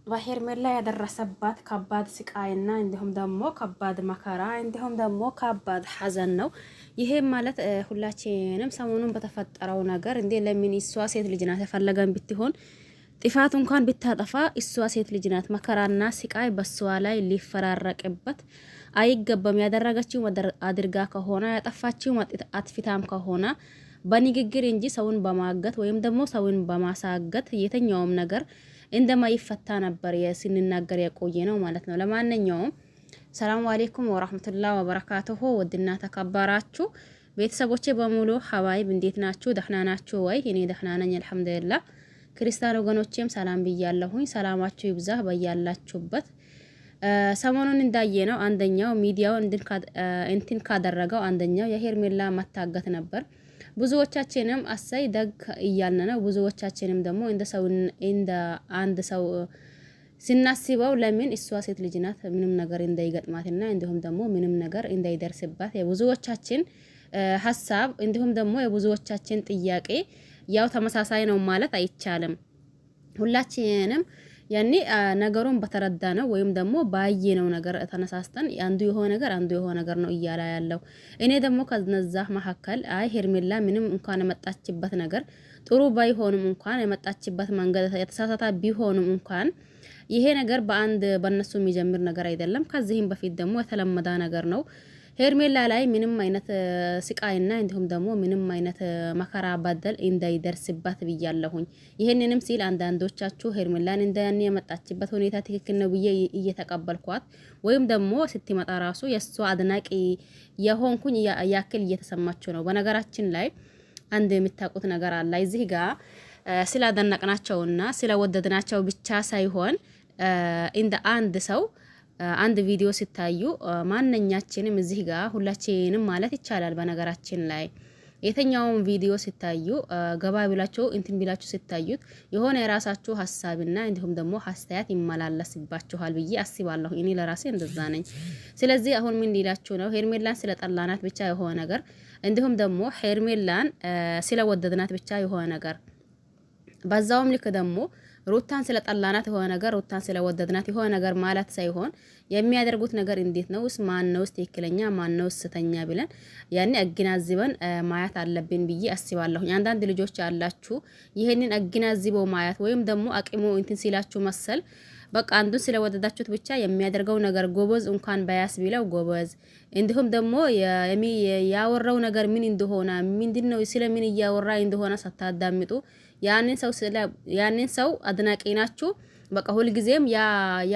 በሄርሜላ ያደረሰባት ከባድ ስቃይና እንዲሁም ደግሞ ከባድ መከራ እንዲሁም ደግሞ ከባድ ሐዘን ነው። ይሄም ማለት ሁላችንም ሰሞኑን በተፈጠረው ነገር እንዴ ለምን እሷ ሴት ልጅ ናት የፈለገን ብትሆን ጥፋት እንኳን ብታጠፋ እሷ ሴት ልጅ ናት። መከራና ስቃይ በሷ ላይ ሊፈራረቅበት አይገባም። ያደረገችው አድርጋ ከሆነ ያጠፋችው አጥፊታም ከሆነ በንግግር እንጂ ሰውን በማገት ወይም ደግሞ ሰውን በማሳገት የተኛውም ነገር እንደማይፈታ ነበር ስንናገር የቆየ ነው ማለት ነው። ለማንኛውም ሰላም አለይኩም ወራህመቱላሂ ወበረካቱሁ። ወድና ተከበራችሁ ቤተሰቦቼ በሙሉ ሀባይብ እንዴት ናችሁ? ደህና ናችሁ ወይ? እኔ ደህና ነኝ አልሐምዱሊላህ። ክርስቲያን ወገኖቼም ሰላም ብያለሁኝ። ሰላማችሁ ይብዛ በያላችሁበት። ሰሞኑን እንዳየ ነው አንደኛው ሚዲያው እንትን ካደረገው አንደኛው የሄርሜላ መታገት ነበር። ብዙዎቻችንም አሳይ ደግ እያልን ነው። ብዙዎቻችንም ደግሞ እንደ አንድ ሰው ስናስበው ለምን እሷ ሴት ልጅ ናት ምንም ነገር እንዳይገጥማትና እንዲሁም ደግሞ ምንም ነገር እንዳይደርስባት የብዙዎቻችን ሀሳብ እንዲሁም ደግሞ የብዙዎቻችን ጥያቄ ያው ተመሳሳይ ነው ማለት አይቻልም። ሁላችንም ያኔ ነገሩን በተረዳ ነው ወይም ደግሞ ባየነው ነገር ተነሳስተን አንዱ የሆነ ነገር ነው እያላ ያለው። እኔ ደግሞ ከነዛ መካከል አይ ሄርሜላ ምንም እንኳን የመጣችበት ነገር ጥሩ ባይሆንም እንኳን የመጣችበት መንገድ የተሳሳተ ቢሆንም እንኳን ይሄ ነገር በእነሱ የሚጀምር ነገር አይደለም። ከዚህም በፊት ደግሞ የተለመደ ነገር ነው። ሄርሜላ ላይ ምንም አይነት ስቃይና እንዲሁም ደግሞ ምንም አይነት መከራ በደል እንዳይደርስባት ብያለሁኝ። ይሄንንም ሲል አንዳንዶቻችሁ ሄርሜላን እንደያኔ የመጣችበት ሁኔታ ትክክል ነው ብዬ እየተቀበልኳት ወይም ደግሞ ስትመጣ ራሱ የሷ አድናቂ የሆንኩኝ ያክል እየተሰማችሁ ነው። በነገራችን ላይ አንድ የምታውቁት ነገር አለ። እዚህ ጋር ስላደነቅናቸውና ስለወደድናቸው ብቻ ሳይሆን እንደ አንድ ሰው አንድ ቪዲዮ ሲታዩ ማንኛችንም እዚህ ጋር ሁላችንም ማለት ይቻላል። በነገራችን ላይ የተኛውን ቪዲዮ ሲታዩ ገባ ብላችሁ እንትን ብላችሁ ሲታዩት የሆነ የራሳችሁ ሀሳብና እንዲሁም ደግሞ አስተያየት ይመላለስባችኋል ብዬ አስባለሁ። እኔ ለራሴ እንደዛ ነኝ። ስለዚህ አሁን ምን ሊላችሁ ነው? ሄርሜላን ስለጠላናት ብቻ የሆነ ነገር እንዲሁም ደግሞ ሄርሜላን ስለወደድናት ብቻ የሆነ ነገር በዛውም ልክ ደግሞ ሩታን ስለጠላናት የሆነ ነገር ሩታን ስለወደድናት የሆነ ነገር ማለት ሳይሆን የሚያደርጉት ነገር እንዴት ነውስ? ማን ነውስ ትክክለኛ ማን ነውስ ስተኛ ብለን ያኔ አገናዝበን ማየት አለብን ብዬ አስባለሁ። አንዳንድ ልጆች ያላችሁ ይሄንን አገናዝበው ማየት ወይም ደግሞ አቅሙ እንትን ሲላችሁ መሰል በቃ አንዱን ስለወደዳችሁት ብቻ የሚያደርገው ነገር ጎበዝ እንኳን ባያስ ቢለው ጎበዝ እንዲሁም ደግሞ ያወራው ነገር ምን እንደሆነ ምንድነው ስለምን እያወራ እንደሆነ ሳታዳምጡ ያንን ሰው አድናቂ ናችሁ። በቃ ሁልጊዜም ያ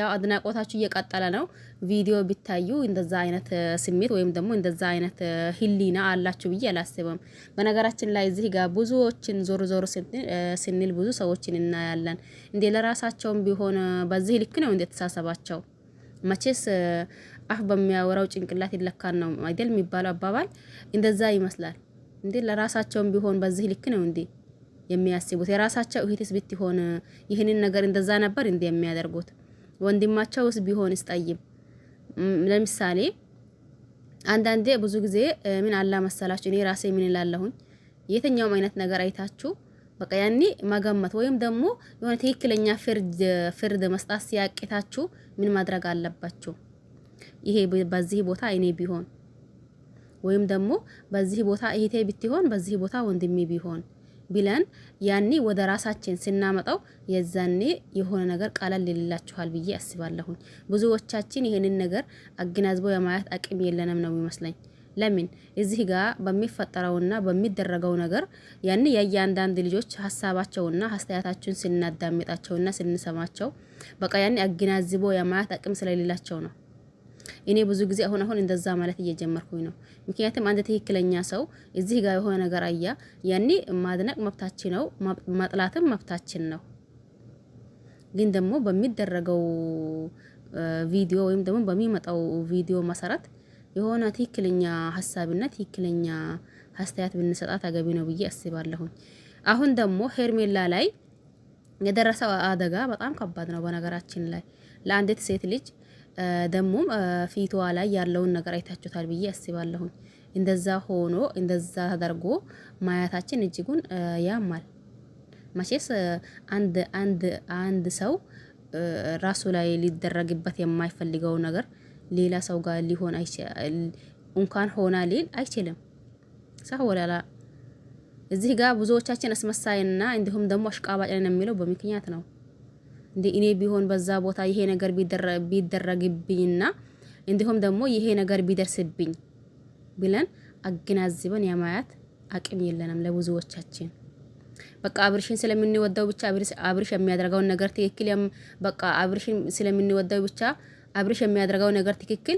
አድናቆታችሁ እየቀጠለ ነው። ቪዲዮ ቢታዩ እንደዛ አይነት ስሜት ወይም ደግሞ እንደዛ አይነት ህሊና አላችሁ ብዬ አላስብም። በነገራችን ላይ እዚህ ጋር ብዙዎችን ዞር ስንል ብዙ ሰዎችን እናያለን። እንዴ ለራሳቸውም ቢሆን በዚህ ልክ ነው እንዴ ተሳሰባቸው? መቼስ አፍ በሚያወራው ጭንቅላት ይለካን ነው አይደል የሚባለው አባባል። እንደዛ ይመስላል። እንዴ ለራሳቸውም ቢሆን በዚህ ልክ ነው እንዴ የሚያስቡት? የራሳቸው እህትስ ብትሆን ይህንን ነገር እንደዛ ነበር እንዴ የሚያደርጉት? ወንድማቸውስ ቢሆን እስጠይም ለምሳሌ አንዳንዴ ብዙ ጊዜ ምን አላ መሰላችሁ እኔ ራሴ ምን እላለሁኝ የትኛውም አይነት ነገር አይታችሁ በቃ ያኔ መገመት ወይም ደግሞ የሆነ ትክክለኛ ፍርድ መስጠት ሲያቅታችሁ ምን ማድረግ አለባችሁ? ይሄ በዚህ ቦታ እኔ ቢሆን ወይም ደግሞ በዚህ ቦታ እህቴ ብትሆን በዚህ ቦታ ወንድሜ ቢሆን ብለን ያኔ ወደ ራሳችን ስናመጣው የዛኔ የሆነ ነገር ቀለል ይልላችኋል ብዬ አስባለሁኝ። ብዙዎቻችን ይሄንን ነገር አገናዝበው የማየት አቅም የለንም ነው የሚመስለኝ። ለምን እዚህ ጋር በሚፈጠረውና በሚደረገው ነገር ያኔ የእያንዳንድ ልጆች ሀሳባቸውና አስተያየታቸውን ስናዳምጣቸውና ስንሰማቸው በቃ ያኔ አገናዝበው የማየት አቅም ስለሌላቸው ነው። እኔ ብዙ ጊዜ አሁን እንደዛ ማለት እየጀመርኩኝ ነው። ምክንያቱም አንድ ትክክለኛ ሰው እዚህ ጋር የሆነ ነገር አያ ያኔ ማድነቅ መብታችን ነው፣ መጥላትም መብታችን ነው። ግን ደግሞ በሚደረገው ቪዲዮ ወይም ደግሞ በሚመጣው ቪዲዮ መሰረት የሆነ ትክክለኛ ሀሳብና ትክክለኛ አስተያየት ብንሰጣት አገቢ ነው ብዬ አስባለሁኝ። አሁን ደግሞ ሄርሜላ ላይ የደረሰው አደጋ በጣም ከባድ ነው። በነገራችን ላይ ለአንዲት ሴት ልጅ ደሞም ፊቷ ላይ ያለውን ነገር አይታችሁታል ብዬ አስባለሁኝ። እንደዛ ሆኖ እንደዛ ተደርጎ ማያታችን እጅጉን ያማል። መቼስ አንድ ሰው ራሱ ላይ ሊደረግበት የማይፈልገው ነገር ሌላ ሰው ጋር ሊሆን እንኳን ሆና ሊል አይችልም። ሰው ወላላ እዚህ ጋር ብዙዎቻችን አስመሳይና እንዲሁም ደግሞ አሽቃባጭ ነን የሚለው በምክንያት ነው። እንዴ እኔ ቢሆን በዛ ቦታ ይሄ ነገር ቢደረግብኝና እንዲሁም ደግሞ ይሄ ነገር ቢደርስብኝ ብለን አገናዝበን የማያት አቅም የለንም ለብዙዎቻችን። በቃ አብርሽን ስለምንወደው ብቻ አብርሽ የሚያደርገውን ነገር ትክክል በቃ አብርሽን ስለምንወደው ብቻ አብርሽ የሚያደርገው ነገር ትክክል።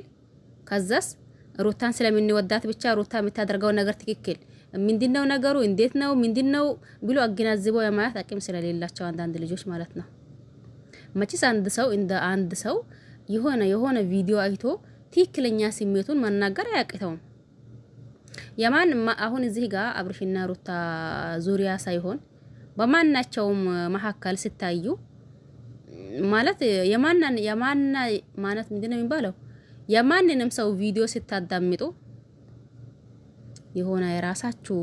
ከዛስ ሩታን ስለምንወዳት ብቻ ሩታ የምታደርገው ነገር ትክክል። ምንድነው ነገሩ? እንዴት ነው? ምንድነው ብሎ አገናዝበው የማያት አቅም ስለሌላቸው አንዳንድ ልጆች ማለት ነው። መቼስ አንድ ሰው የሆነ ቪዲዮ አይቶ ትክክለኛ ስሜቱን መናገር አያቅተውም። የማን አሁን እዚህ ጋር አብርሽና ሩታ ዙሪያ ሳይሆን በማናቸውም መሀከል ሲታዩ ማለት የማን ማለት ምንድነው የሚባለው? የማንንም ሰው ቪዲዮ ስታዳምጡ የሆነ የራሳችሁ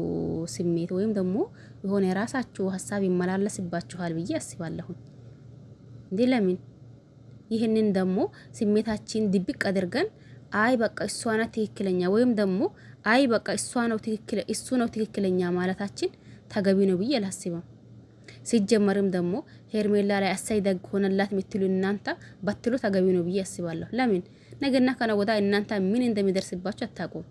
ስሜት ወይም ደግሞ የሆነ የራሳችሁ ሀሳብ ይመላለስባችኋል ብዬ አስባለሁ። እንዴ ለምን ይህንን ደግሞ ስሜታችን ድብቅ አድርገን አይ በቃ እሷ ናት ትክክለኛ ወይም ደግሞ አይ በቃ እሱ ነው ትክክለኛ ማለታችን ተገቢ ነው ብዬ አላስብም። ሲጀመርም ደግሞ ሄርሜላ ላይ አሳይ ደግ ሆነላት የምትሉ እናንተ ባትሉ ተገቢ ነው ብዬ አስባለሁ። ለምን ነገና ከነገ እናንተ ምን እንደሚደርስባችሁ አታውቁም።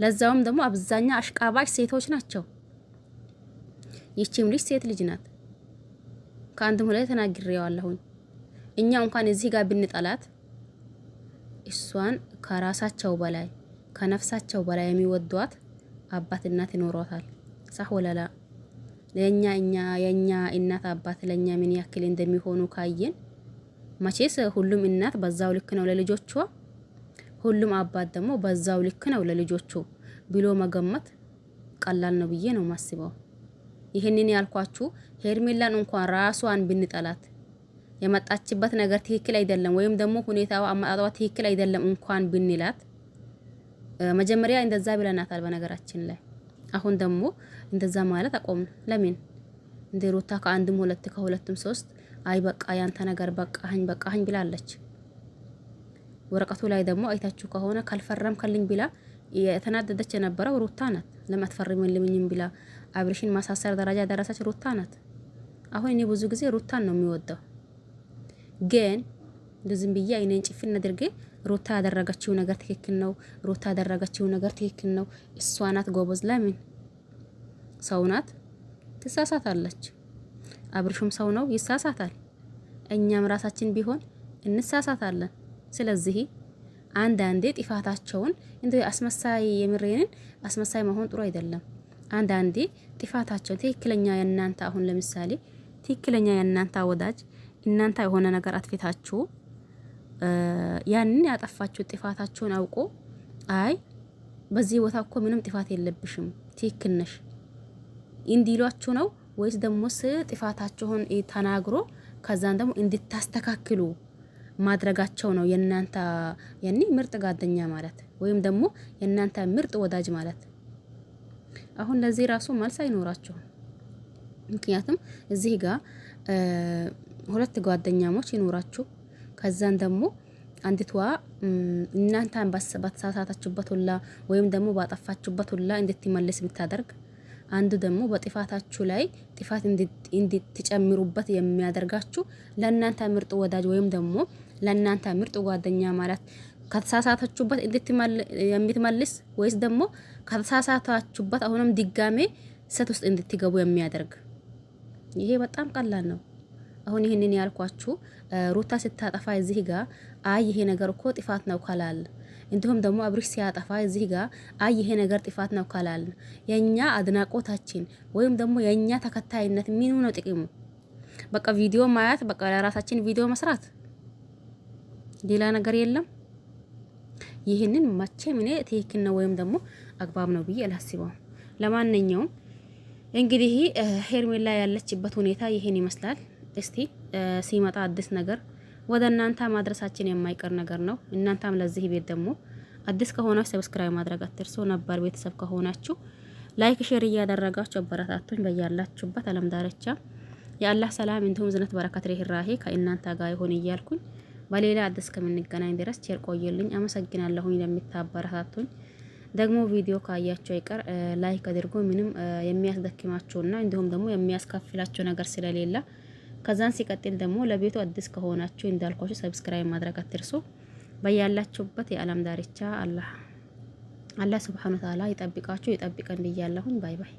ለዛውም ደግሞ አብዛኛው አሽቃባጭ ሴቶች ናቸው። ይቺም ልጅ ሴት ልጅ ናት። ከአንድም ሁለት ተናግሬዋለሁ። እኛ እንኳን እዚህ ጋር ብንጠላት እሷን ከራሳቸው በላይ ከነፍሳቸው በላይ የሚወዷት አባት እናት ይኖሯታል። ሳህ ወለላ የኛ እናት አባት ለኛ ምን ያክል እንደሚሆኑ ካየን መቼስ ሁሉም እናት በዛው ልክ ነው ለልጆቿ፣ ሁሉም አባት ደግሞ በዛው ልክ ነው ለልጆቹ ብሎ መገመት ቀላል ነው ብዬ ነው ማስበው። ይሄንን ያልኳችሁ ሄርሜላን እንኳን ራሷን ብንጠላት የመጣችበት ነገር ትክክል አይደለም ወይም ደግሞ ሁኔታው አማጣጧ ትክክል አይደለም እንኳን ብንላት መጀመሪያ እንደዛ ብለናታል በነገራችን ላይ። አሁን ደግሞ እንደዛ ማለት አቆምን። ለምን እንደ ሩታ ከአንድም ሁለት ከሁለትም ሶስት አይ በቃ ያንተ ነገር በቃኝ ብላለች። ወረቀቱ ላይ ደግሞ አይታችሁ ከሆነ ካልፈረም ከልኝ ብላ የተናደደች የነበረው ሩታ ናት። ለማትፈርምልኝም ብላ አብርሽን ማሳሰር ደረጃ ደረሰች ሩታ ናት። አሁን እኔ ብዙ ጊዜ ሩታን ነው የሚወደው፣ ግን ዝም ብዬ አይኔን ጭፍን አድርጌ ሩታ ያደረገችው ነገር ትክክል ነው፣ ሩታ ያደረገችው ነገር ትክክል ነው፣ እሷ ናት ጎበዝ። ለምን ሰው ናት፣ ትሳሳታለች። አብርሽም ሰው ነው፣ ይሳሳታል። እኛም ራሳችን ቢሆን እንሳሳታለን። ስለዚህ አንዳንዴ ጥፋታቸውን እንደ አስመሳይ የምሬንን አስመሳይ መሆን ጥሩ አይደለም። አንዳንዴ ጥፋታቸው ትክክለኛ የእናንተ አሁን ለምሳሌ ትክክለኛ የእናንተ ወዳጅ እናንተ የሆነ ነገር አጥፍታችሁ ያንን ያጠፋችሁ ጥፋታችሁን አውቆ አይ በዚህ ቦታ እኮ ምንም ጥፋት የለብሽም ትክክል ነሽ እንዲሏችሁ ነው ወይስ ደግሞ ጥፋታችሁን ተናግሮ ከዛን ደግሞ እንድታስተካክሉ ማድረጋቸው ነው የናንተ ያኒ ምርጥ ጓደኛ ማለት ወይም ደግሞ የናንተ ምርጥ ወዳጅ ማለት? አሁን ለዚህ ራሱ መልስ አይኖራችሁ። ምክንያቱም እዚህ ጋር ሁለት ጓደኛሞች ይኖራችሁ ከዛን ደግሞ አንዲቷ እናንተን በተሳሳታችሁበት ሁላ ወይም ደግሞ ባጠፋችሁበት ሁላ እንድትመለስ ብታደርግ አንዱ ደግሞ በጥፋታችሁ ላይ ጥፋት እንድትጨምሩበት የሚያደርጋችሁ ለእናንተ ምርጥ ወዳጅ ወይም ደግሞ ለእናንተ ምርጥ ጓደኛ ማለት ከተሳሳታችሁበት የምትመልስ ወይስ ደግሞ ከተሳሳታችሁበት አሁንም ድጋሜ ሰት ውስጥ እንድትገቡ የሚያደርግ? ይሄ በጣም ቀላል ነው። አሁን ይሄንን ያልኳችሁ ሩታ ስታጠፋ እዚህ ጋር አይ ይሄ ነገር እኮ ጥፋት ነው ካላል፣ እንዲሁም ደግሞ አብርሽ ሲያጠፋ እዚህ ጋር አይ ይሄ ነገር ጥፋት ነው ካላል የኛ አድናቆታችን ወይም ደግሞ የኛ ተከታይነት ምን ነው ጥቅሙ? በቃ ቪዲዮ ማየት፣ በቃ ለራሳችን ቪዲዮ መስራት፣ ሌላ ነገር የለም። ይሄንን መቼም እኔ ትክክል ነው ወይም ደግሞ አግባብ ነው ብዬ አላስበውም። ለማንኛውም እንግዲህ ሄርሜላ ያለችበት ሁኔታ ይሄን ይመስላል። እስቲ ሲመጣ አዲስ ነገር ወደ እናንተ ማድረሳችን የማይቀር ነገር ነው። እናንተም ለዚህ ቤት ደግሞ አዲስ ከሆናችሁ ሰብስክራይብ ማድረግ አትርሱ። ነባር ቤተሰብ ከሆናችሁ ላይክ ሼር እያደረጋችሁ አበረታቱኝ። በያላችሁበት ዓለም ዳርቻ የአላህ ሰላም እንዲሁም ዝነት በረከት ርህራሄ ከእናንተ ጋር ይሁን እያልኩኝ በሌላ አዲስ ከምንገናኝ ድረስ ቸር ቆዩልኝ። አመሰግናለሁኝ ለምታበረታቱኝ። ደግሞ ቪዲዮ ካያችሁ አይቀር ላይክ አድርጎ ምንም የሚያስደክማችሁና እንዲሁም ደግሞ የሚያስከፍላችሁ ነገር ስለሌለ ከዛን ሲቀጥል ደግሞ ለቤቱ አዲስ ከሆናችሁ እንዳልኳችሁ ሰብስክራይብ ማድረግ አትርሱ። በያላችሁበት የዓለም ዳርቻ አላህ ሱብሃነሁ ወተዓላ ይጠብቃችሁ ይጠብቀን ብያለሁኝ። ባይ ባይ።